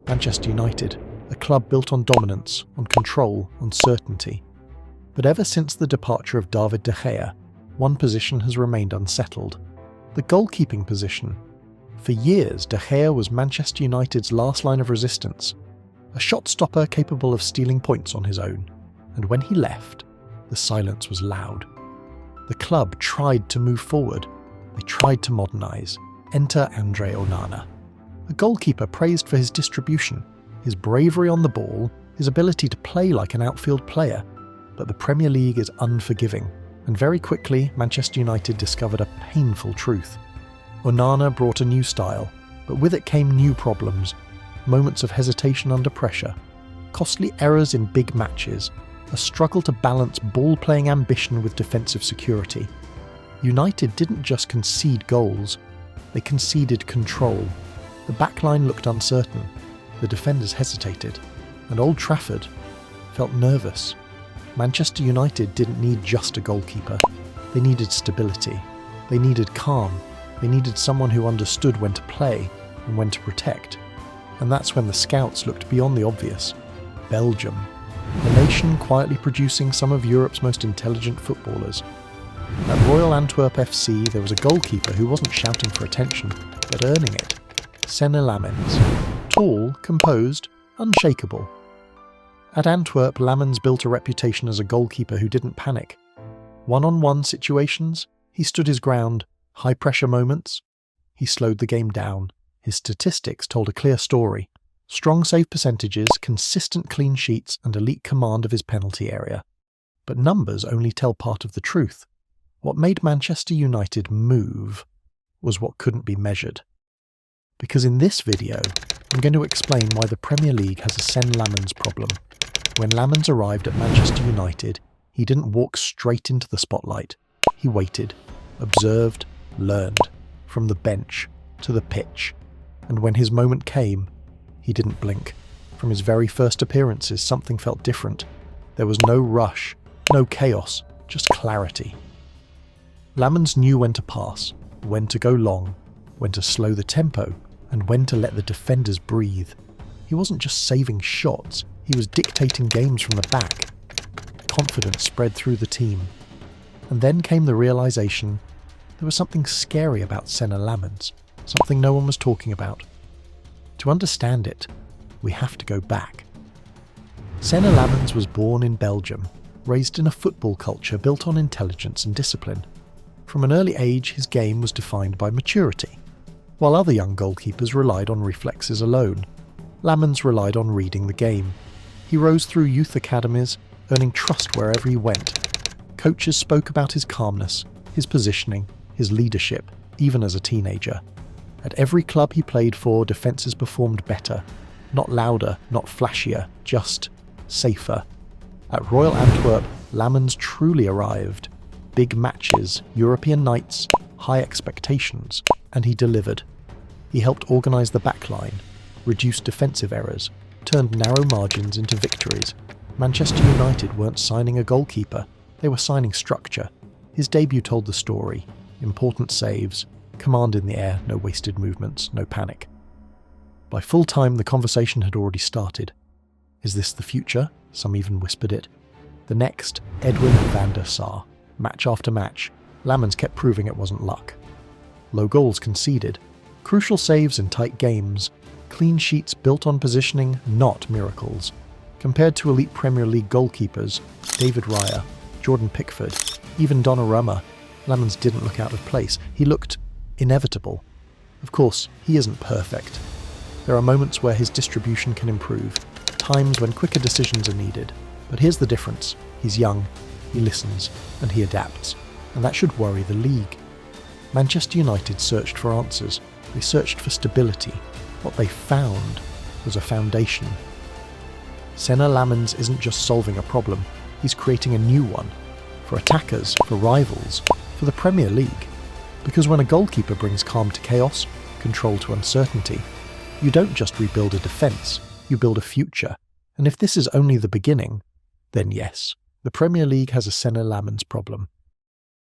Manchester United, a club built on dominance, on control, on certainty. But ever since the departure of David De Gea, one position has remained unsettled: the goalkeeping position. For years, De Gea was Manchester United's last line of resistance, a shot stopper capable of stealing points on his own. And when he left, the silence was loud. The club tried to move forward. They tried to modernise. Enter André Onana, a goalkeeper praised for his distribution, his bravery on the ball, his ability to play like an outfield player. But the Premier League is unforgiving, and very quickly Manchester United discovered a painful truth. Onana brought a new style, but with it came new problems, moments of hesitation under pressure, costly errors in big matches, a struggle to balance ball-playing ambition with defensive security. United didn't just concede goals, they conceded control. The backline looked uncertain, the defenders hesitated, and Old Trafford felt nervous. Manchester United didn't need just a goalkeeper. They needed stability. They needed calm. They needed someone who understood when to play and when to protect. And that's when the scouts looked beyond the obvious. Belgium, a nation quietly producing some of Europe's most intelligent footballers. At Royal Antwerp FC, there was a goalkeeper who wasn't shouting for attention, but earning it. Senne Lammens. Tall, composed, unshakable. At Antwerp, Lammens built a reputation as a goalkeeper who didn't panic. One-on-one situations, he stood his ground. High-pressure moments, he slowed the game down. His statistics told a clear story. Strong save percentages, consistent clean sheets, and elite command of his penalty area. But numbers only tell part of the truth. What made Manchester United move was what couldn't be measured. Because in this video, I'm going to explain why the Premier League has a Senne Lammens problem. When Lammens arrived at Manchester United, he didn't walk straight into the spotlight. He waited, observed, learned, from the bench to the pitch. And when his moment came, he didn't blink. From his very first appearances, something felt different. There was no rush, no chaos, just clarity. Lammens knew when to pass, when to go long, when to slow the tempo, and when to let the defenders breathe. He wasn't just saving shots, he was dictating games from the back. Confidence spread through the team. And then came the realization there was something scary about Senne Lammens, something no one was talking about. To understand it, we have to go back. Senne Lammens was born in Belgium, raised in a football culture built on intelligence and discipline. From an early age, his game was defined by maturity. While other young goalkeepers relied on reflexes alone, Lammens relied on reading the game. He rose through youth academies, earning trust wherever he went. Coaches spoke about his calmness, his positioning, his leadership, even as a teenager. At every club he played for, defences performed better. Not louder, not flashier, just safer. At Royal Antwerp, Lammens truly arrived. Big matches, European nights, high expectations, and he delivered. He helped organise the backline, reduced defensive errors, turned narrow margins into victories. Manchester United weren't signing a goalkeeper, they were signing structure. His debut told the story. Important saves, command in the air, no wasted movements, no panic. By full time, the conversation had already started. Is this the future? Some even whispered it. The next, Edwin van der Sar. Match after match, Lammens kept proving it wasn't luck. Low goals conceded, crucial saves in tight games, clean sheets built on positioning, not miracles. Compared to elite Premier League goalkeepers, David Raya, Jordan Pickford, even Donnarumma, Lammens didn't look out of place. He looked inevitable. Of course, he isn't perfect. There are moments where his distribution can improve, times when quicker decisions are needed. But here's the difference. He's young, he listens, and he adapts. And that should worry the league. Manchester United searched for answers. They searched for stability. What they found was a foundation. Senne Lammens isn't just solving a problem, he's creating a new one. For attackers, for rivals, for the Premier League. Because when a goalkeeper brings calm to chaos, control to uncertainty, you don't just rebuild a defence, you build a future. And if this is only the beginning, then yes, the Premier League has a Senne Lammens problem.